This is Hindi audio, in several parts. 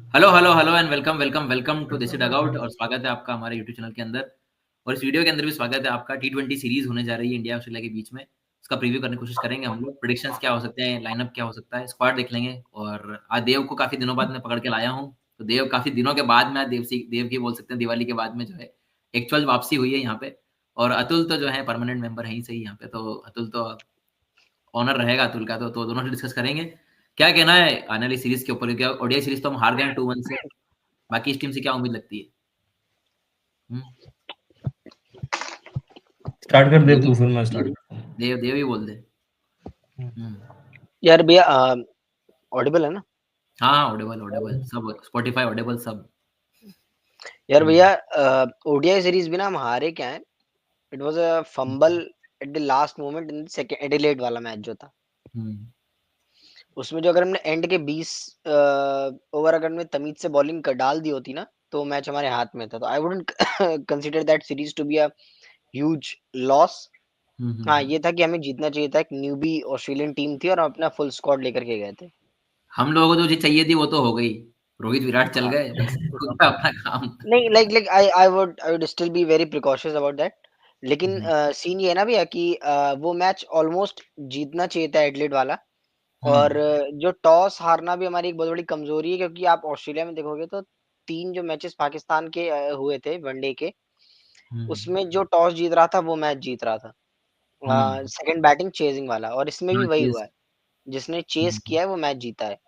Hello hello hello and welcome welcome welcome to Desi Dugout और स्वागत है आपका हमारे यूट्यूब चैनल के अंदर। और इस वीडियो के अंदर भी स्वागत है आपका। T20 सीरीज होने जा रही है इंडिया ऑस्ट्रेलिया के बीच में। उसका प्रीव्यू करने की कोशिश करेंगे हम लोग। प्रेडिक्शंस क्या हो सकते हैं, लाइनअप क्या हो सकता है, स्क्वाड देख लेंगे। और आज देव को काफी दिनों बाद मैं पकड़ के लाया हूँ, तो देव काफी दिनों के बाद में देव की बोल सकते हैं, दिवाली के बाद में जो है एक्चुअल वापसी हुई है यहाँ पे। और अतुल तो जो है परमानेंट मेंबर है ही सही यहाँ पे, तो अतुल तो ऑनर रहेगा अतुल का। तो दोनों से डिस्कस करेंगे क्या कहना है आने वाली सीरीज के ऊपर। क्या ओडीआई सीरीज तो हम हार गए हैं 2-1 से। बाकी इस टीम से क्या उम्मीद लगती है? स्टार्ट कर दे देव तू, फिर मैं स्टार्ट करता हूँ। देव ही बोल दे। यार भैया ऑडिबल है ना? हाँ ऑडिबल ऑडिबल सब, स्पॉटिफाई ऑडिबल सब। यार भैया ओडीआई सीरीज भी ना हम हारे क्या है। It was a fumble at the last moment in the second Adelaide वाला मैच जो था, उसमें जो अगर हमने एंड के 20 ओवर अगर हमने तमीज से बॉलिंग कर डाल दी होती ना, तो मैच हमारे हाथ में था। तो I wouldn't consider that series to be a huge loss. हाँ, ये था कि हमें जीतना चाहिए था। एक न्यूबी ऑस्ट्रेलियन टीम थी और हम अपना फुल स्क्वाड लेकर के गए थे। हम लोगों को जो चीज चाहिए थी वो तो हो गई। रोहित विराट चल गए, बस उनका अपना काम। नहीं, like I would still be very precautious about that. लेकिन सीन ये है ना भैया कि वो मैच ऑलमोस्ट जीतना चाहिए था एडलेड वाला। और जो टॉस हारना भी हमारी एक बहुत बड़ी कमजोरी है, क्योंकि आप ऑस्ट्रेलिया में देखोगे तो 3 जो मैचेस पाकिस्तान के हुए थे वनडे के, उसमें जो टॉस जीत रहा था वो मैच जीत रहा था। सेकंड बैटिंग चेजिंग वाला, और इसमें भी वही हुआ है। जिसने चेस किया है वो मैच जीता है।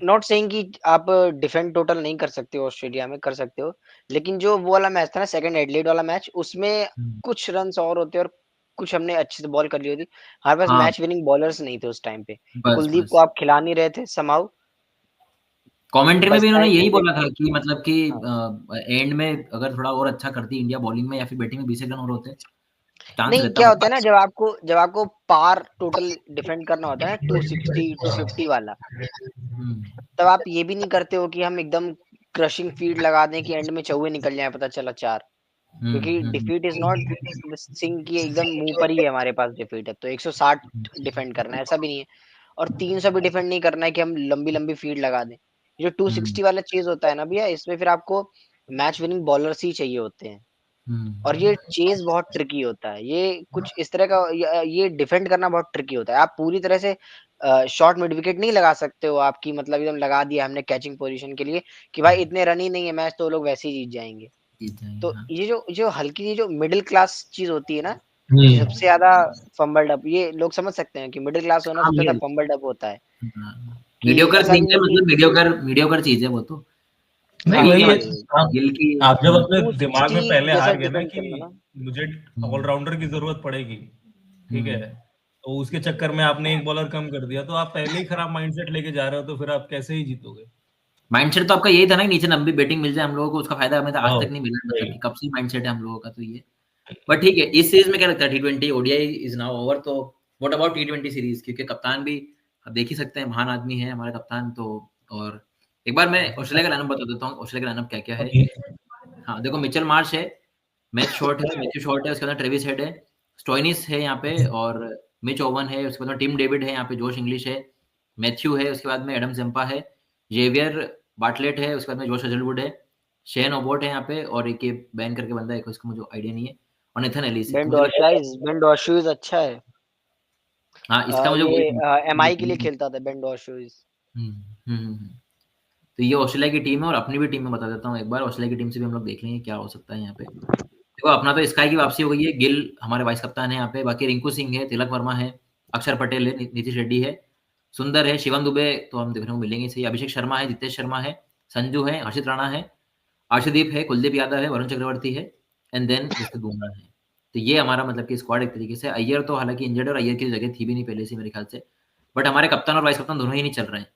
नॉट सेइंग कि आप डिफेंड टोटल नहीं कर सकते हो, ऑस्ट्रेलिया में कर सकते हो। लेकिन जो वो वाला मैच था ना, सेकंड एडलेड वाला मैच, उसमें कुछ रन्स और होते और कुछ हमने अच्छे से बॉल कर ली होती। हमारे पास हाँ मैच विनिंग बॉलर्स नहीं थे उस टाइम पे। बस कुलदीप बस को आप खिला नहीं रहे थे समहाउ। कमेंट्री में भी बस इन्होंने टाइम यही पे बोला था कि मतलब कि हाँ। एंड में अगर थोड़ा और अच्छा करती इंडिया बॉलिंग में या फिर बैटिंग में 20 रन और होते, चांस नहीं, रहता क्या होता है मतलब। ना, जब आपको पार टोटल डिफेंड करना होता है ना, 260 250 वाला, तब आप ये भी नहीं करते हो कि हम एकदम क्रशिंग फीड लगा दें कि एंड में चौवे निकल जाए, पता चला 4। क्योंकि डिफीट इज नॉट सिंह की एकदम मुंह पर ही है, हमारे पास डिफीट है तो 160 डिफेंड करना है, ऐसा भी नहीं है। और 300 भी डिफेंड नहीं करना है कि हम लंबी लंबी फीड लगा दें। जो 260 वाला चीज होता है ना भैया, इसमें फिर आपको मैच विनिंग बॉलर्स ही चाहिए होते हैं। और ये चेज बहुत ट्रिकी होता है। ये कुछ इस तरह का, ये डिफेंड करना बहुत ट्रिकी होता है। आप पूरी तरह से शॉर्ट मिड विकेट नहीं लगा सकते हो आपकी, मतलब एकदम लगा दिया हमने कैचिंग पोजीशन के लिए कि भाई इतने रन ही नहीं है मैच, तो लोग वैसे ही जीत जाएंगे। जीत जाएंगे, तो हाँ। ये जो हल्की सी जो मिडिल क्लास चीज होती है ना, जो सबसे ज्यादा फंबल्ड अप, ये लोग समझ सकते हैं कि मिडिल क्लास होना हाँ सबसे ज्यादा फंबल्ड अप होता है। कि मीडियोकर ऐसा भी थिंग है, नहीं कि मतलब मीडियोकर मीडियोकर चीज है वो तो। नहीं, ठीक वही है है। मतलब आप गिल की। आप जब अपने दिमाग में 260 पहले जैसा हार गए ना डिफेंड कि करना ना। मुझे ऑलराउंडर की जरूरत पड़ेगी, ठीक है, हम्म तो उसके चक्कर में आपने एक बॉलर कम कर दिया, तो आप पहले ही खराब माइंडसेट लेके जा रहे हो, तो फिर आप कैसे ही जीतोगे। माइंडसेट तो आपका यही था ना कि नीचे लंबी बैटिंग मिल जाए हम लोगों को, उसका फायदा हमें तो आज हाँ, तक नहीं मिला, मतलब वही। कि कब से माइंडसेट है हम लोगों का तो ये। बट ठीक है, इस सीरीज में क्या लगता है? T20 ODI is now over, तो व्हाट अबाउट T20 सीरीज? क्योंकि कप्तान भी आप देख ही सकते हैं, महान आदमी है हमारा कप्तान तो। और एक बार मैं ऑस्ट्रेलिया का लाइनअप बता देता हूँ, ऑस्ट्रेलिया का लाइनअप क्या क्या है। हाँ देखो, मिचेल मार्श है, मैथ्यू शॉर्ट है, उसके बाद ट्रेविस हेड है, स्टोइनिस है यहाँ पे, और मिच ओवन है, उसके बाद टिम डेविड है यहाँ पे, जोश इंग्लिश है, मैथ्यू है, उसके बाद में एडम जेम्पा है, जेवियर बाटलेट है, उसके बाद में जोश हेजलवुड है, शेन ओबोट है यहाँ पे, और एक ये बैन करके बंदा है, इसका मुझे आइडिया नहीं है, और नेथन एलिस है। तो मुझे लगता है बेन डॉर्शूज अच्छा है। हाँ इसका मुझे ये एमआई के लिए वही। खेलता था बेन डॉर्शूज। हम्म, हम्म, हम्म। तो ये ऑस्ट्रेलिया की टीम है, और अपनी भी टीम में बता देता हूँ एक बार, ऑस्ट्रेलिया की टीम से भी हम लोग देख लेंगे क्या हो सकता है यहाँ पे। देखो अपना तो स्काई की वापसी हो गई है, गिल हमारे वाइस कप्तान है यहाँ पे, बाकी रिंकू सिंह है, तिलक वर्मा है, अक्षर पटेल है, नीतीश रेड्डी है, सुंदर है, शिवम दुबे तो हम देखने को मिलेंगे सही, अभिषेक शर्मा है, जितेश शर्मा है, संजू है, हर्षित राणा है, अर्शदीप है, कुलदीप यादव है, वरुण चक्रवर्ती है, एंड देन जसप्रीत बुमराह है। तो ये हमारा मतलब कि स्क्वाड एक तरीके से। अय्यर तो हालांकि इंजर्ड, और अय्यर की जगह थी भी नहीं पहले से मेरे ख्याल से, बट हमारे कप्तान और वाइस कप्तान दोनों ही नहीं चल रहे हैं।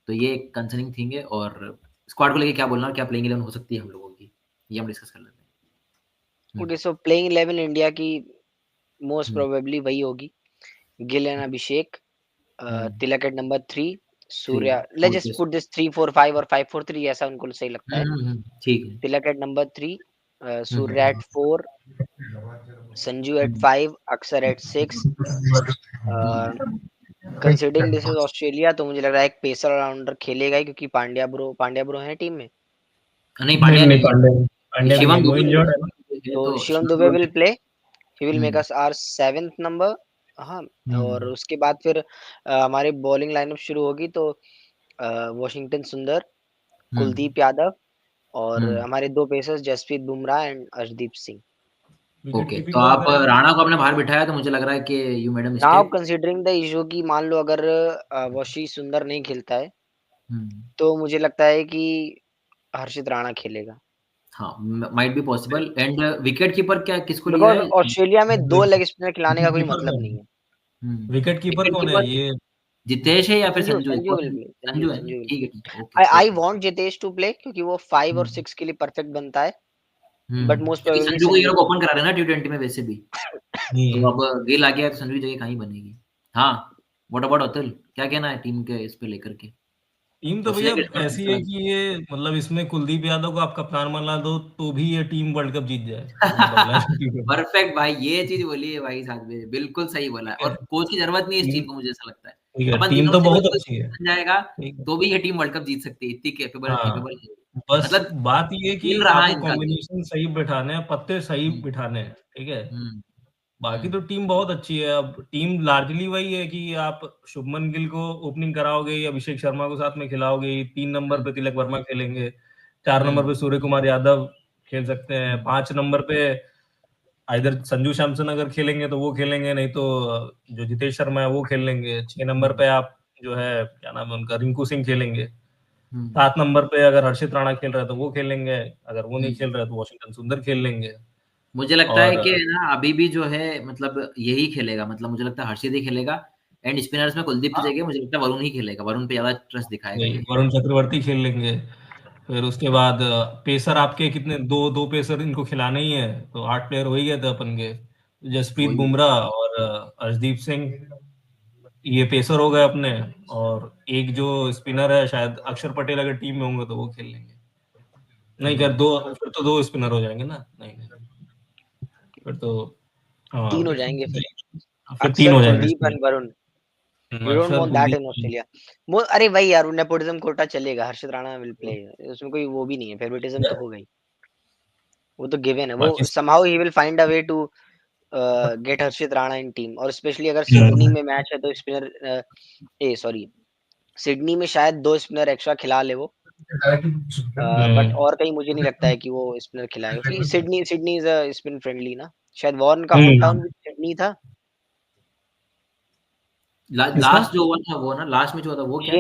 तो ये एक कंसर्निंग थिंग है। और स्क्वाड को लेके क्या बोलना और क्या प्लेइंग 11 हो सकती है हम लोगों की, ये हम डिस्कस कर लेते हैं। ओके, सो प्लेइंग 11 इंडिया की मोस्ट हम्म, प्रोबेबली वही होगी। Gill and Abhishek, hmm, Tilak at number 3, three, Surya, let's four just plus. Put this 3-4-5 और 5-4-3, ऐसा उनको सही लगता है। ठीक है। Tilak at number 3, hmm, Surya at 4, Sanju at hmm, 5, Akshar at 6, considering this is Australia, तो मुझे लग रहा है एक पेसर ऑलराउंडर खेलेगा ही, क्योंकि पांड्या ब्रो है टीम में। नहीं पांड्या नहीं नहीं है, पांड्या शिवम नहीं, वो दुबे इंजर्ड है ना। तो Shivam Shivam Dube Dube will play, he will make hmm us our 7th number. हाँ, और उसके बाद फिर हमारी बॉलिंग लाइनअप शुरू होगी, तो वॉशिंगटन सुंदर, कुलदीप यादव, और हमारे 2 pacers Jasprit Bumrah and Arshdeep Singh. Wicket okay, keeping तो कौन आप करेगा? राणा को आपने बाहर बिठाया, तो मुझे लग रहा है कि you made a now mistake. Considering the issue कि मान लो अगर वशी सुंदर नहीं खेलता है, हम्म तो मुझे लगता है कि हर्षित राणा खेलेगा, हाँ, might be possible. And wicket keeper क्या किसको लिया बिकॉज है? ऑस्ट्रेलिया में 2 लेग स्पिनर खिलाने का कोई कीपर मतलब कौन नहीं है? है। विकेट कीपर विकेट कौन है कीपर ये? जितेश है या फिर संजू संजू है? संजू विल प्ले, संजू है ना? संजू विल ठीक है, प्ले। ठीक है, okay, I okay. Want Jitesh to play, क्योंकि वो 5 और 6 के लिए परफेक्ट बनता है, बट मोस्ट क्योंकि प्रोबेबली संजू को ये संजू लोग विल ओपन प्ले। करा रहे हैं ना T20 में वैसे भी। तो अब गिल आ गया है, तो संजू की जगह कहीं बनेगी। हाँ, व्हाट अबाउट अतुल, क्या कहना है टीम के इस पे लेकर के? टीम तो भैया ऑस्ट्रेलिया के ऐसी है कि ये मतलब इसमें कुलदीप यादव को आप कप्तान बना दो तो भी ये टीम वर्ल्ड कप जीत जाए, मैं बतला T20। परफेक्ट भाई, ये चीज बोली है भाई साथ में, बिल्कुल सही बोला है। ठीक है, और कोच की जरूरत नहीं है इस टीम टीम को, मुझे ऐसा लगता है। ठीक है, अपन टीम दिमाग तो से बहुत बिल्कुल अच्छी है। बन जाएगा, ठीक है। तो भी ये टीम वर्ल्ड कप जीत सकती है, इतनी कैपेबल हाँ, कैपेबल है। बस मतलब बात ये है कि खेल रहा है आपको इंसान ये। कॉम्बिनेशन सही बिठाने हैं, पत्ते सही हुँ, बिठाने हैं, ठीक है। हुँ, बाकी हुँ, तो टीम बहुत अच्छी है। अब टीम लार्जली वही है कि आप शुभमन गिल को ओपनिंग कराओगे या अभिषेक शर्मा को साथ में खिलाओगे, 3 नंबर हुँ, पे तिलक वर्मा खेलेंगे, 4 नंबर हुँ, पे सूर्य कुमार यादव खेल सकते हैं, हुँ, 5 नंबर पे इधर संजू सैमसन अगर खेलेंगे तो वो खेलेंगे, नहीं तो जो जितेश शर्मा है वो खेल लेंगे, 6 नंबर हुँ, पे आप जो है क्या नाम है उनका, रिंकू सिंह खेलेंगे, हुँ, 7 नंबर पे अगर हर्षित राणा खेल रहा है तो वो खेलेंगे, अगर वो नहीं हुँ। खेल रहा है तो वॉशिंगटन सुंदर खेल लेंगे। मुझे लगता है और कि ना अभी भी जो है मतलब यही खेलेगा, मतलब मुझे लगता है हर्षित ही खेलेगा। एंड स्पिनर्स में कुलदीप की हाँ, जगह मुझे लगता है वरुण ही खेलेगा, वरुण पे ज़्यादा ट्रस्ट दिखाएगा वही ये। वरुण चक्रवर्ती खेल लेंगे। फिर उसके बाद पेसर आपके कितने, दो दो पेसर इनको खिलाने ही है, तो 8 प्लेयर हो ही गए थे अपन के, जसप्रीत वही बुमराह और अर्शदीप सिंह, ये पेसर हो गए अपने। और एक जो स्पिनर है शायद अक्षर पटेल, अगर टीम में होंगे तो वो खेल लेंगे। नहीं कर हुँ, दो, फिर तो 2 स्पिनर हो जाएंगे ना, नहीं नहीं, फिर तो हाँ, 3 हो जाएंगे फिर, फिर 3 अक्षर, हो जाएंगे Kuldeep spinner. And Varun. We don't Axar want that in Kuldeep. Australia. वो अरे भाई यार, नेपोटिज्म कोटा चलेगा, हर्षित राणा विल प्ले, उसमें कोई वो भी नहीं है, फेवरेटिज्म तो हो गई, वो तो गिवन है। वो बाकी somehow he will find a way to get Harshit Rana in team, और स्पेशली अगर सिडनी में मैच है तो स्पिनर ए सॉरी सिडनी में शायद 2 स्पिनर एक्स्ट्रा खिला ले वो, बट और कहीं मुझे नहीं लगता है कि वो स्पिनर खिलाएगा, क्योंकि Sydney Sydney is a spin friendly ना। शायद वॉर्न का होम टाउन भी सिडनी था। किसका? लास्ट जो हुआ था वो ना, लास्ट में जो हुआ था वो क्या?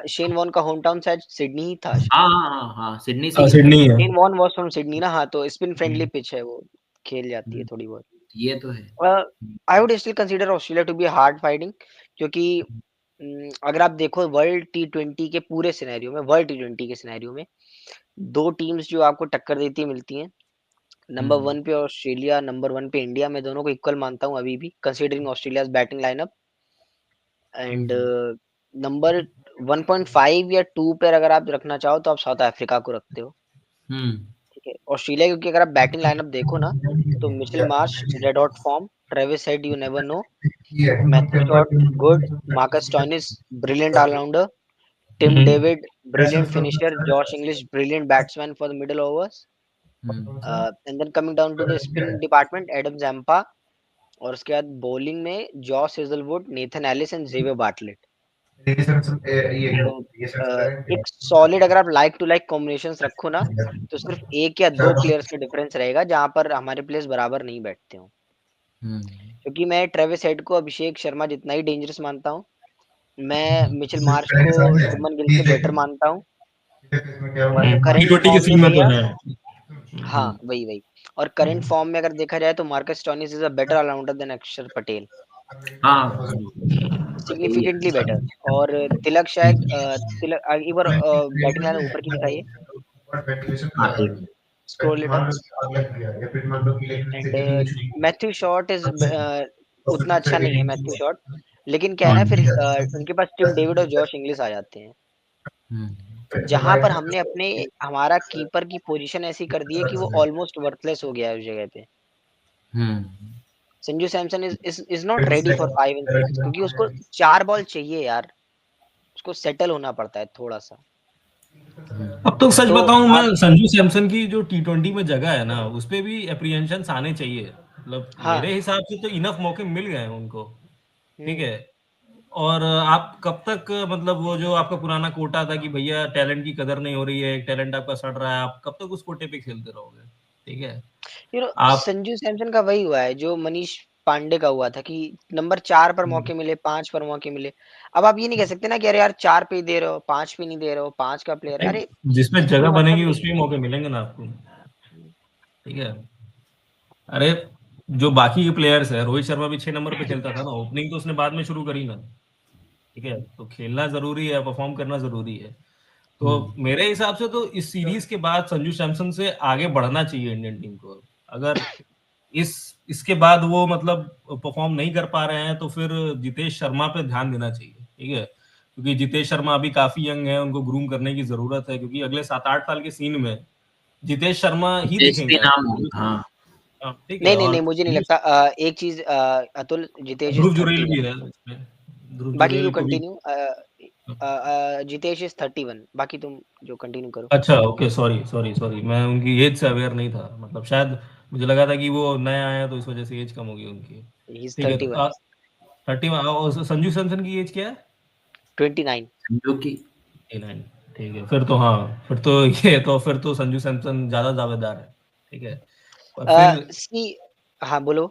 शेन वॉर्न का होम टाउन शायद सिडनी ही था हाँ, शायद। हाँ, हाँ, हाँ, सिडनी से ही खेलता सिडनी है। है। Shane Warne was from Sydney ना, हाँ, तो स्पिन फ्रेंडली पिच है वो, खेल जाती है हुँ, थोड़ी बहुत। ये तो है। I would still consider Australia to be hard fighting, क्योंकि अगर आप देखो वर्ल्ड टी20 के पूरे सिनेरियो में, वर्ल्ड टी20 के सिनेरियो में 2 टीम्स जो आपको टक्कर देती मिलती हैं, नंबर हुँ, 1 पे ऑस्ट्रेलिया, नंबर 1 पे इंडिया। मैं दोनों को इक्वल मानता हूँ अभी भी, considering Australia's batting lineup. And hmm, number 1.5 या 2 पर अगर आप रखना चाहो तो आप साउथ अफ्रीका को रखते हो, हुँ, ठीक है। ऑस्ट्रेलिया, क्योंकि अगर आप बैटिंग लाइनअप देखो ना, तो Mitchell Marsh red hot form, Travis Head you never know, Matthew Short good, Marcus Stoinis brilliant allrounder, Tim hmm, David brilliant finisher, Josh Inglis brilliant batsman for the middle overs, hmm, and then coming down to the spin department, Adam Zampa, और उसके बाद बॉलिंग में Josh Hazlewood, Nathan Ellis and Xavier Bartlett. तो एक सॉलिड, अगर आप लाइक टू लाइक कॉम्बिनेशंस रखो ना, तो सिर्फ 1 या 2 प्लेयर्स का डिफरेंस रहेगा जहां पर हमारे प्लेयर्स बराबर नहीं बैठते हो, हुँ, क्योंकि मैं ट्रेविस हेड को अभिषेक शर्मा जितना ही डेंजरस मानता हूँ, मैं मिचेल मार्श को शुभमन गिल से बेटर मानता हूँ, और करंट T20 के फॉर्म में सीन में तो भैया, है। हाँ वही और करंट फॉर्म में अगर देखा जाए तो Marcus Stoinis is a better allrounder than Akshar Patel, हाँ, बिल्कुल, यही है। Significantly better. और तिलक शायद एक बार बैटिंग लाइन ऊपर की दिखाइए, हाँ, एक minute. Scroll it up. And Matthew Short is उतना अच्छा नहीं है मैथ्यू शॉट, लेकिन क्या है हाँ, ना, फिर उनके पास टिम डेविड और जॉश इंग्लिश आ जाते हैं, हुँ, जहां पर हमने अपने हमारा कीपर की पोजीशन ऐसी कर दी है कि वो ऑलमोस्ट वर्थलेस हो गया है उस जगह पे। हुँ, Sanju Samson is not ready for 5 and 6 क्योंकि उसको 4 बॉल चाहिए यार, उसको सेटल होना पड़ता है थोड़ा सा। अब तो सच तो बताऊं मैं, संजू सैमसन की जो T20 में जगह है ना, उस पे भी एप्रीहेंशंस आने चाहिए। मतलब हाँ। मेरे हिसाब से तो इनफ मौके मिल गए हैं उनको, ठीक हम्म। है। और आप कब तक, मतलब वो जो आपका पुराना कोटा था कि भैया टैलेंट की कदर नहीं हो रही है, टैलेंट आपका सड़ रहा है, आप कब तक उस कोटे पे खेलते रहोगे, ठीक है। आप संजू सैमसन का वही हुआ है जो मनीष पांडे का हुआ था कि नंबर 4 पर मौके मिले, 5 पर मौके मिले। अब आप ये नहीं कह सकते ना कि अरे यार 4 पे ही दे रहे हो, 5 पे नहीं दे रहे हो, 5 का प्लेयर है। अरे जिसमें कोई जगह मतलब बनेगी नहीं उसमें मौके मिलेंगे ना आपको, है। ठीक है। अरे जो बाकी के प्लेयर्स है, रोहित शर्मा भी 6 नंबर पे खेलता था ना, ओपनिंग तो उसने बाद में शुरू करी ना, ठीक है। तो खेलना जरूरी है, परफॉर्म करना जरूरी है। तो मेरे हिसाब से तो इस सीरीज के बाद संजू सैमसन से आगे बढ़ना चाहिए इंडियन टीम को। अगर इसके बाद वो मतलब परफॉर्म नहीं कर पा रहे हैं तो फिर जितेश शर्मा पे ध्यान देना चाहिए, ठीक है। क्योंकि जितेश शर्मा अभी काफी यंग है, उनको ग्रूम करने की जरूरत है, क्योंकि अगले 7-8 साल के सीन में जितेश शर्मा ही देश के दिखेंगे। नाम हाँ ठीक है। नहीं और मुझे नहीं लगता। एक चीज अतुल, जितेश इज ध्रुव जुरेल 31। भी है उसमें, ध्रुव बाकी यू जुरेल को भी। कंटिन्यू। जितेश इज 31, बाकी तुम जो कंटिन्यू करो। अच्छा, ओके, सॉरी सॉरी सॉरी, मैं उनकी एज से अवेयर नहीं था, मतलब शायद मुझे लगा था कि वो नए आए हैं तो इस वजह से एज कम होगी उनकी। ही इज ठीक है। 31। 30, और संजू सैमसन की एज क्या है? 29। जो कि 29। ठीक है, फिर तो हाँ, फिर तो ये तो फिर तो संजू सैमसन ज्यादा दावेदार है, ठीक है। पर फिर सी। हाँ बोलो।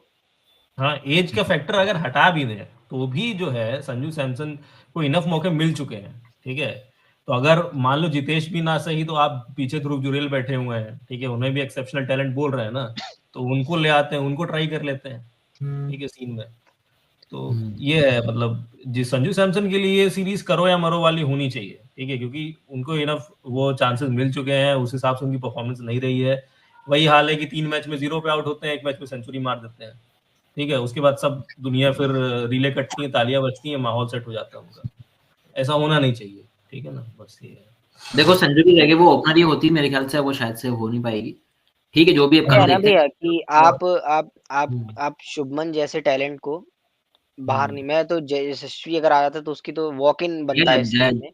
हाँ, एज का फैक्टर अगर हटा भी दें तो भी जो है संजू सैमसन को इनफ मौके मिल चुके हैं, ठीक है। तो अगर मान लो जितेश भी ना सही तो आप पीछे ध्रुव जुरेल बैठे हुए हैं, ठीक है, उन्हें भी एक्सेप्शनल टैलेंट बोल रहे हैं ना, तो उनको ले आते हैं, उनको ट्राई कर लेते हैं, ठीक है, सीन में। तो ये है, मतलब जी, संजू सैमसन के लिए ये सीरीज करो या मरो वाली होनी चाहिए, ठीक है, क्योंकि उनको इनफ वो चांसेस मिल चुके हैं, उस हिसाब से उनकी परफॉर्मेंस नहीं रही है। वही हाल है कि 3 मैच में 0 पे आउट होते हैं, 1 मैच में सेंचुरी मार देते हैं, ठीक है। उसके बाद सब दुनिया फिर रिले कटती है, तालियां बजती हैं, माहौल सेट हो जाता है उनका। ऐसा होना नहीं चाहिए, ठीक है ना, बस ये है। देखो संजू की जगह वो ओपनर ही होती, मेरे ख्याल से वो शायद से हो नहीं पाएगी। ठीक है, जो भी अब है करो ना देखते भैया हैं। कि आप शुभमन जैसे टैलेंट को बाहर नहीं। मैं तो यशस्वी अगर आ जाता तो उसकी तो वॉक इन बनता है इस टीम में।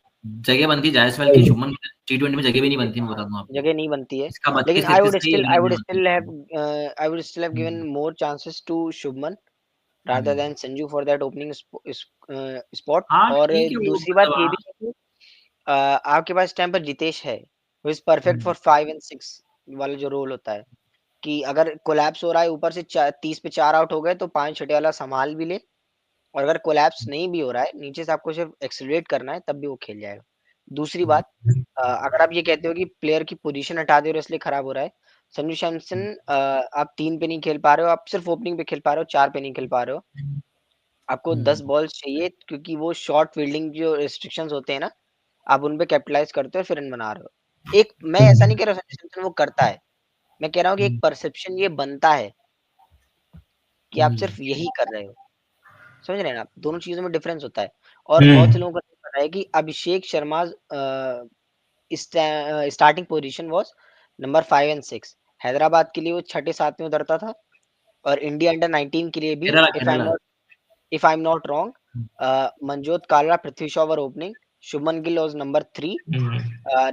जगह बनती जायसवाल की, शुभमन T20 में जगह भी नहीं बनती, मैं बता दूं आपको। जगह नहीं बनती है। इसका लेकिन 32-33 का ही अगले आई दिन वुड बनती स्टिल है। Have given more chances to Shubman rather than Sanju for that opening spot. हाँ और ठीक है, वो दूसरी बात मतलब ये भी है कि आपके पास टाइम पर जितेश है, who is perfect for 5 and 6 वाला जो रोल होता है कि अगर कोलैप्स हो रहा है ऊपर से 30 पे 4 आउट हो गए तो 5 छठे वाला संभाल भी ले, और अगर कोलैप्स नहीं भी हो रहा है, नीचे से आपको सिर्फ एक्सेलरेट करना है, तब भी वो खेल जाएगा। दूसरी बात, अगर आप ये कहते हो कि प्लेयर की पोजीशन हटा दे रहे हो इसलिए खराब हो रहा है, संजू सैमसन आप 3 पे नहीं खेल पा रहे हो, आप सिर्फ ओपनिंग पे खेल पा रहे हो, 4 पे नहीं खेल पा रहे हो। आपको 10 बॉल्स चाहिए क्योंकि वो शॉर्ट फील्डिंग जो रिस्ट्रिक्शंस होते हैं ना, आप उन पे कैपिटलाइज करते हो, फिर रन बना रहे हो। एक मैं ऐसा नहीं कह रहा संजू सैमसन वो करता है, मैं कह रहा हूँ कि एक परसेप्शन ये बनता है कि आप सिर्फ यही कर रहे हो। समझ रहे हैं ना आप? दोनों चीजों में डिफरेंस होता है। और बहुत से लोगों को नहीं पता है कि Abhishek Sharma starting position was number 5 and 6। Hyderabad के लिए वो छठे 7 में उतरता था, और इंडिया अंडर 19 के लिए भी Kerala. if I'm not wrong, Manjot Kalra, Prithvi Shaw were opening. Shubman Gill was number 3.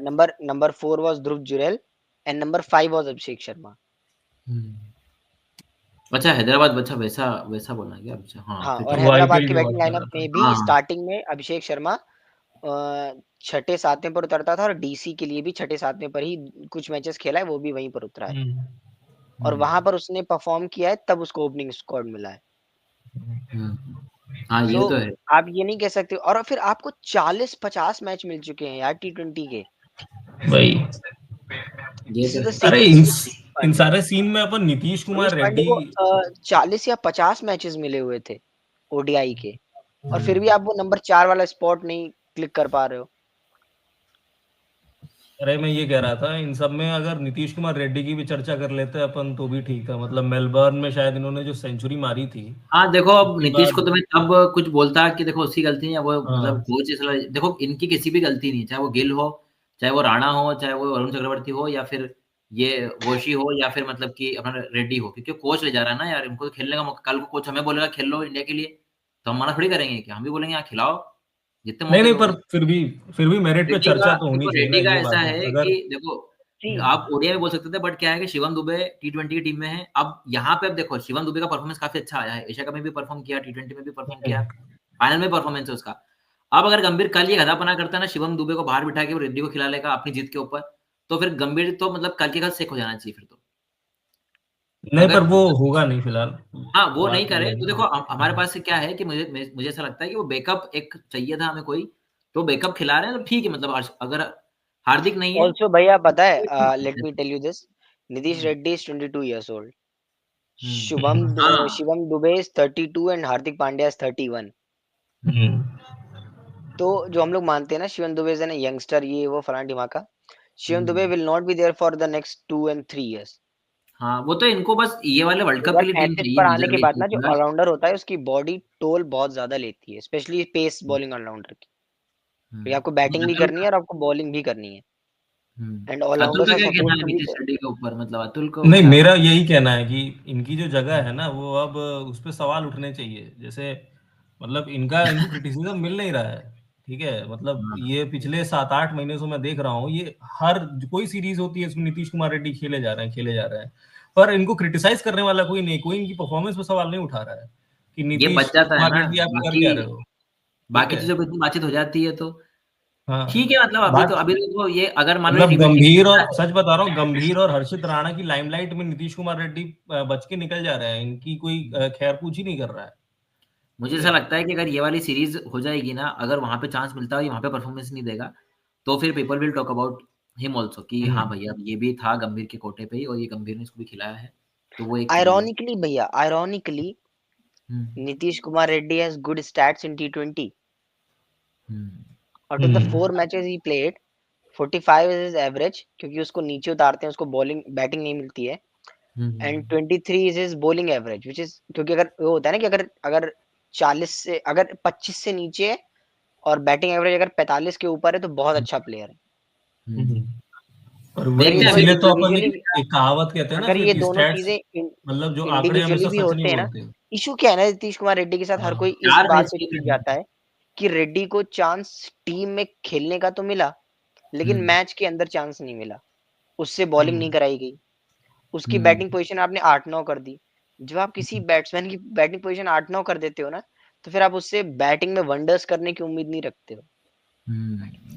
Number 4 was Dhruv Jurel, and number 5 was Abhishek Sharma. अच्छा हैदराबाद, अच्छा वैसा वैसा बोलना है क्या? अच्छा हाँ, हाँ, फिर और ठीक वो है। हैदराबाद आईपीएल की की बात बैटिंग कर लाइनअप रहा था। में भी हाँ स्टार्टिंग में अभिषेक शर्मा छठे 7वें पर उतरता था, और डीसी के लिए भी छठे 7वें पर ही कुछ मैचेस खेला है, वो भी वहीं पर उतरा है, और वहां पर उसने परफॉर्म किया है, तब उसको ओपनिंग स्क्वाड मिला है। हाँ सो ये तो है आप ये नहीं कह सकते। और फिर आपको 40-50 मैच मिल चुके हैं यार T20 के। भाई, ये दिस तो इज द है। अरे सेकेंड इन पांडे। सारे सीन में अपन नीतीश मनीष कुमार पांडे रेड्डी। को 40 या 50 मैचेस मिले हुए थे ओडीआई के, और फिर भी आप वो नंबर 4 वाला स्पॉट नहीं क्लिक कर पा रहे हो। अरे मैं ये कह रहा था, इन सब में अगर नीतीश कुमार रेड्डी की भी चर्चा कर लेते अपन तो भी ठीक था। मतलब मेलबर्न में शायद इन्होंने जो सेंचुरी मारी थी, हाँ देखो, अब उसके नीतीश को बाद। तो मैं तब कुछ बोलता कि देखो उसकी गलती है, या वो मतलब हाँ। कोच इसलिए, देखो इनकी किसी भी गलती नहीं, चाहे वो गिल हो, चाहे वो राणा हो, चाहे वो वरुण चक्रवर्ती हो, या फिर ये वोशी हो या फिर मतलब कि अपना रेड्डी हो, क्योंकि कोच ले जा रहा है ना यार, इनको तो खेलने का मौका। कल को कोच हमें बोलेगा खेल लो इंडिया के लिए, तो हम मना थोड़ी करेंगे क्या, हम भी बोलेंगे हाँ खिलाओ, जितने नहीं मौके नहीं, पर दोगे। फिर भी मेरिट पे चर्चा तो होनी चाहिए ना, रेड्डी का ये ऐसा बात है है अगर। कि देखो, आप ओडीआई में बोल सकते थे, बट क्या है कि शिवम दुबे T20 की टीम में है। अब यहाँ पे अब देखो, शिवम दुबे का परफॉर्मेंस काफी अच्छा आया है, एशिया कप में भी परफॉर्म किया, T20 में भी परफॉर्म किया, फाइनल में परफॉर्मेंस है उसका। अब अगर गंभीर कल ये गधापना करता है ना, शिवम दुबे को बाहर बिठा के वो रेड्डी को खिला लेगा अपनी जीत के ऊपर, तो फिर गंभीर तो मतलब कल के कल सेक हो जाना चाहिए फिर तो। नहीं, अगर पर वो होगा नहीं फिलहाल। हाँ, वो नहीं बात ये करे है तो देखो हमारे पास से क्या है कि मुझे ऐसा लगता है कि वो बैकअप एक चाहिए था हमें कोई, तो बैकअप खिला रहे हैं तो ठीक है, मतलब अगर हार्दिक नहीं है ऑल्सो भैया पता है, लेट तो me tell you this, Nitish Reddy is 22 years old. हाँ। Shivam Dubé is 32 and Hardik Pandya is 31. तो जो हम लोग मानते हैं ना Shivam Dube is an youngster, ये वो फलाना ढिमाका, Shivam Dube will not be there for the next 2 and 3 years. हाँ, वो तो इनको बस ये वाले वर्ल्ड एक कप बार के लिए टीम मैचेस चाहिए, पर आने मेजर के लीग बाद के ना जो लिए बस। ऑलराउंडर होता है उसकी बॉडी टोल बहुत ज्यादा लेती है, स्पेशली पेस बॉलिंग ऑलराउंडर की, क्योंकि आपको बैटिंग भी अतुल करनी का है और आपको बॉलिंग भी करनी है, एंड अतुल ऑलराउंडर्स का आर क्या कहना सपोज्ड है टू बी। नीतीश रेड्डी के ऊपर, मतलब अतुल को नहीं, क्या? मेरा यही कहना है कि इनकी जो जगह है ना, वो अब उस पर सवाल उठने चाहिए। जैसे मतलब इनको क्रिटिसिज्म मिल नहीं रहा है, ठीक है। मतलब हाँ, ये पिछले 7-8 महीने से मैं देख रहा हूँ, ये हर कोई सीरीज होती है इसमें नीतीश कुमार रेड्डी खेले जा रहे हैं, पर इनको क्रिटिसाइज करने वाला कोई नहीं, कोई इनकी परफॉर्मेंस पे सवाल नहीं उठा रहा है कि ये नीतीश बच जाता है कुमार ना, रेड्डी आप कर बाकी क्या रहे हो, ठीक बाकी है। चीजों पे इतनी बातचीत हो जाती है तो ठीक हाँ, है, मतलब बात अभी तो वो ये अगर मान लो मतलब टी20 गंभीर, और सच बता रहा हूँ, गंभीर और हर्षित राणा की लाइमलाइट में नीतीश कुमार रेड्डी बच के निकल जा रहे हैं, इनकी कोई खैर पूछ ही नहीं कर रहा है, मुझे ठीक ऐसा है। लगता है कि अगर ये वाली सीरीज हो जाएगी ना, अगर वहां पे चांस मिलता है, वहां पे परफॉर्मेंस नहीं देगा, तो फिर people will talk about him also कि हाँ भैया ये भी था गंभीर के कोटे पे ही, और ये गंभीर ने इसको भी खिलाया है, तो वो एक चीज है। आयरॉनिकली भैया, ironically hmm Nitish Kumar Reddy has good stats in T20. Hmm out of the hmm 4 matches he played, 45 is his average, क्योंकि उसको नीचे उतारते हैं, उसको बॉलिंग बैटिंग नहीं मिलती है, and hmm 23 is his bowling average, which is, क्योंकि अगर वो होता है ना कि अगर अगर 40 से, अगर 25 से नीचे है और बैटिंग एवरेज अगर 45 के ऊपर है तो बहुत अच्छा प्लेयर है। हम्म। हम्म। और अगर वही ये देखते हैं दोनों इसीलिए तो अपन इंडिविजुअली, एक कहावत कहते हैं ना, अगर ये सिर्फ दोनों स्टैट्स, चीजें मतलब जो आंकड़े इंडिविजुअली हमेशा भी सच नहीं होते हैं ना, बोलते। इशू क्या है ना नीतीश कुमार रेड्डी के साथ, हर कोई हाँ। इस चार बात मैच पे की चिढ़ जाता है कि रेड्डी को चांस टीम में खेलने का तो मिला, लेकिन हम्म मैच के अंदर चांस नहीं मिला, उससे बॉलिंग नहीं हम्म कराई गई, उसकी हम्म बैटिंग पोजीशन आपने 8-9 कर दी। जब आप किसी बैट्समैन की बैटिंग पोजीशन 8-9 कर देते हो ना, तो फिर आप उससे बैटिंग में वंडर्स करने की उम्मीद नहीं रखते हो।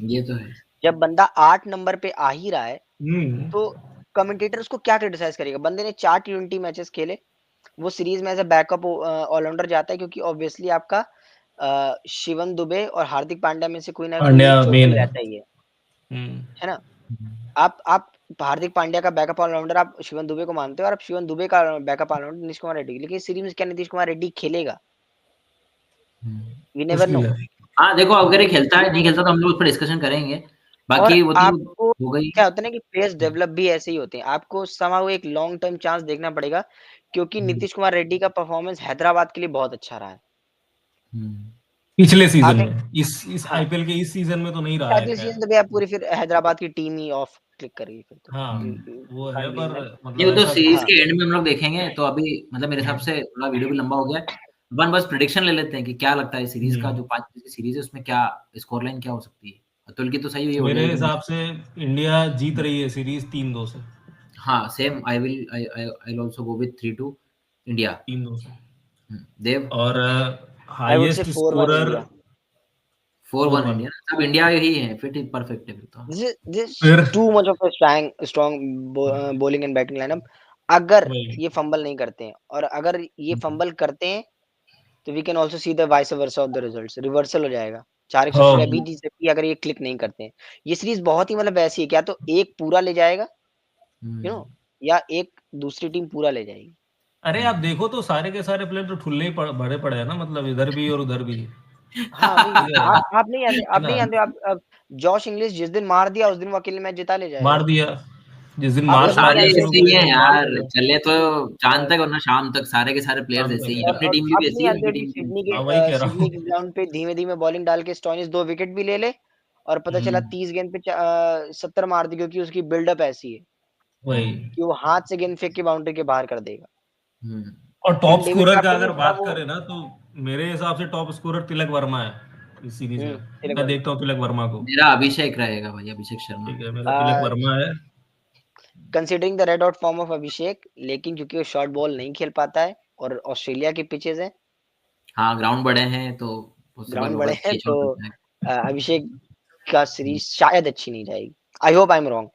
ये तो है। जब बंदा 8 नंबर पे आ ही रहा है, हम्म तो कमेंटेटर उसको क्या क्रिटिसाइज करेगा? बंदे ने 4 T20 मैचेस खेले, वो सीरीज में एज अ बैकअप ऑलराउंडर जाता है, क्योंकि ऑब्वियसली आपका शिवम दुबे और हार्दिक पांड्या में से कोई ना कोई पांड्या एक मेन चोटिल है। रहता ही हम्म है ना? आप हार्दिक पांड्या का बैकअप ऑलराउंडर आप शिवम दुबे को मानते हो, और आप शिवम दुबे का बैकअप ऑलराउंडर नीतीश कुमार रेड्डी, लेकिन इस सीरीज में क्या नीतीश कुमार रेड्डी खेलेगा? हम्म। We never know. मुश्किल है। हाँ, देखो अगर अगर ये ये खेलता है, सीरीज नहीं खेलता तो हम लोग उस पर डिस्कशन करेंगे, और बाकी वो तो आपको हो गई। क्या होता है ना कि प्लेयर्स डेवलप भी ऐसे ही होते हैं, आपको समहाउ एक लॉन्ग टर्म चांस देखना पड़ेगा, क्योंकि हम्म नीतीश कुमार रेड्डी का परफॉर्मेंस हैदराबाद के लिए बहुत अच्छा रहा है। हम्म पिछले सीजन आपने, में, इस हाँ, आईपीएल के इस सीजन में तो नहीं रहा है, अगले खैर। सीजन तो भैया पूरी फिर हैदराबाद की टीम ही ऑफ क्लिक करेगी फिर तो, हाँ, वो है, कांट ब्लेम पर देम। नहीं, मतलब वो तो ऐसा सीरीज हाँ, के एंड में हम लोग देखेंगे, तो अभी मतलब मेरे हिसाब से थोड़ा वीडियो भी लंबा हो गया है। अपन बस प्रिडिक्शन ले लेते हैं कि क्या लगता है सीरीज का, हम्म जो 5 मैच की सीरीज है उसमें क्या स्कोर लाइन क्या हो सकती है। अतुल की तो सही हुई है, मेरे ओडीआई की। हिसाब से इंडिया जीत रही है सीरीज 3-2 से। हाँ, same, I will also go with 3-2 India. 3-2 से। देव। और I would say highest 4-1 scorer India. 4-1 4-1। India, सब इंडिया ही है, फिर परफेक्ट है फिर तो। This फिर too much of a strong bowling and batting lineup. अगर वही। ये फंबल नहीं करते हैं, और अगर ये फंबल करते हैं, तो we can also see the vice versa of the results, reversal हो जाएगा। 4-116 हाँ, भी जीत सकती है अगर ये क्लिक नहीं करते हैं। ये सीरीज बहुत ही मतलब ऐसी है, क्या तो एक पूरा ले जाएगा, यू नो, हम्म या एक दूसरी टीम पूरा ले जाएगी। अरे आप हम्म देखो तो सारे के सारे प्लेयर तो ठुल्ले ही भरे पड़े हैं ना, मतलब इधर भी और उधर भी, हाँ वही, ठीक है। आप नहीं जानते, है आप ना, नहीं जानते, आप जॉश इंग्लिश जिस दिन मार दिया उस दिन वो अकेले मैच जिता ले जाएगा। मार दिया, जिस दिन आप वो मार्च ये नहीं सारे मारने जानते, शुरू ऐसे ही करे हैं तो मार यार, दिया। चले तो चांद और तक वरना शाम तक, सारे के सारे प्लेयर्स शाम ऐसे तक। ही हैं, अपनी और टीम की आप भी नहीं ऐसी है, जानते उनकी हो कि टीम की भी। हाँ, वही कह रहा सिडनी हूँ। के ग्राउंड पे धीमे धीमे बॉलिंग डाल के स्टोइनिस 2 विकेट भी ले ले, और पता चला हम्म 30 गेंद पे 70 मार दी, क्योंकि उसकी बिल्डअप ऐसी है। वही कि वो हाथ से गेंद फेंक के बाउंड्री के बाहर कर देगा। और टॉप डेविड स्कोरर का ब्रावो अगर भी बात वो करें ना तो मेरे हिसाब से टॉप स्कोरर तिलक वर्मा है इस सीरीज में। तिलक मैं वर्मा। देखता हूँ तिलक वर्मा को। मेरा अभिषेक रहेगा भाई, अभिषेक शर्मा। ठीक है, मेरा तिलक वर्मा है। Considering the red hot form of Abhishek, लेकिन क्योंकि वो शॉर्ट बॉल नहीं खेल पाता है और ऑस्ट्रेलिया के पिचेस हैं, हाँ ग्राउंड बड़े हैं तो पॉसिबल ग्राउंड होगा बड़े हैं, खींचना तो पड़ता है। अभिषेक का सीरीज शायद अच्छी नहीं जाएगी। I hope I am wrong.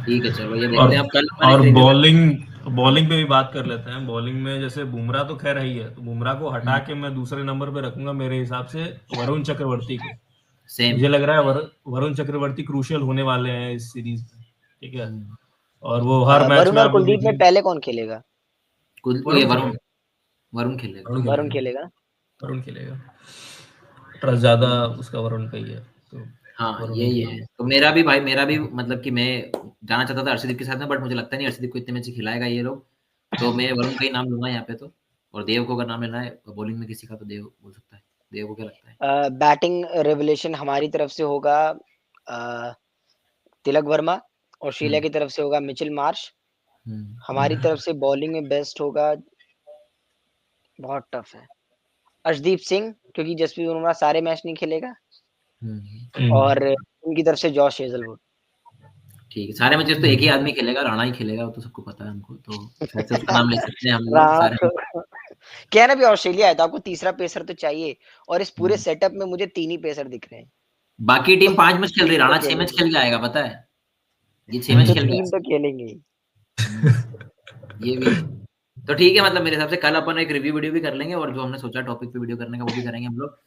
ठीक है चलो ये और देखते हैं अब कल अपन और एक रिव्यू। बॉलिंग पे भी बात कर लेते हैं। बॉलिंग में जैसे बुमराह तो खैर ही है, तो बुमराह को हटा के मैं दूसरे नंबर पे रखूंगा मेरे हिसाब से वरुण चक्रवर्ती को। सेम। मुझे लग रहा है वरुण चक्रवर्ती क्रूशियल होने वाले हैं इस सीरीज में। ठीक है, और वो हर मैच वरुण में और आप लोग कुलदीप में देखेंगे पहले कौन खेलेगा? ये वरुण वरुण, खेलेगा। वरुण खेलेगा। वरुण वरुण खेलेगा। खेलेगा। वरुण खेलेगा। ट्रस्ट ज्यादा उसका वरुण पे ही है, तो हाँ वरुण ही यही है। खेलेगा। तो मेरा भी भाई, मेरा भी मतलब कि मैं जाना चाहता था अर्शदीप के साथ में, बट मुझे लगता नहीं अर्शदीप को इतने मैच खिलाएगा ये लोग, तो मैं वरुण का ही नाम लूंगा यहाँ पे तो। और देव को अगर नाम लेना है बॉलिंग में किसी का तो देव बोल सकता है। देव को क्या लगता है? बैटिंग रेवलेशन हमारी तरफ से होगा तिलक वर्मा, ऑस्ट्रेलिया की तरफ से होगा मिचेल मार्श, हमारी तरफ से बॉलिंग में बेस्ट होगा, बहुत टफ है, अर्शदीप सिंह, क्योंकि जसप्रीत बुमराह सारे मैच नहीं खेलेगा, और उनकी तरफ से जॉश हेजलवुड। ठीक है, सारे मैचेस तो एक ही आदमी खेलेगा, राणा ही खेलेगा, वो तो सबको पता है हमको, तो शायद से उसका नाम ले सकते हैं हम लोग राणा सारे। तो क्या है ना, भी ऑस्ट्रेलिया है तो आपको तीसरा पेसर तो चाहिए, और इस पूरे सेटअप में मुझे 3 ही पेसर दिख रहे हैं। बाकी टीम 5 मैच खेल रही है, 3 तो राणा 6 मैच खेलेंगे, खेल के आएगा पता है, ये 6 मैच तो खेल के 3 तो खेलेंगे ही। ये भी है। तो ठीक है, मतलब मेरे हिसाब से कल अपन एक रिव्यू वीडियो भी कर लेंगे, और जो हमने सोचा टॉपिक पे वीडियो करने का वो भी करेंगे हम लोग।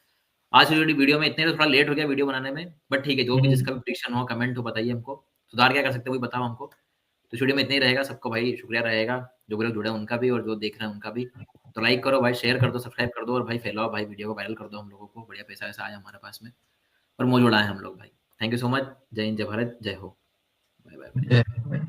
आज की वीडियो में इतने, तो थोड़ा लेट हो गया वीडियो बनाने में, बट ठीक है, जो भी जिसका भी प्रेडिक्शन हो, कमेंट हो, बताइए हमको, सुधार क्या कर सकते हैं वही बताओ हमको। तो वीडियो में इतना ही रहेगा, सबको भाई शुक्रिया रहेगा, जो भी लोग जुड़े हैं उनका भी, और जो देख रहे हैं उनका भी। तो लाइक करो भाई, शेयर कर दो, सब्सक्राइब कर दो, और भाई फैलाओ भाई, वीडियो को वायरल कर दो, हम लोगों को बढ़िया पैसा वैसा आया हमारे पास में, और मौज उड़ाए हम लोग भाई। Thank you so much. जय हिंद, जय भारत, जय हो। Bye bye.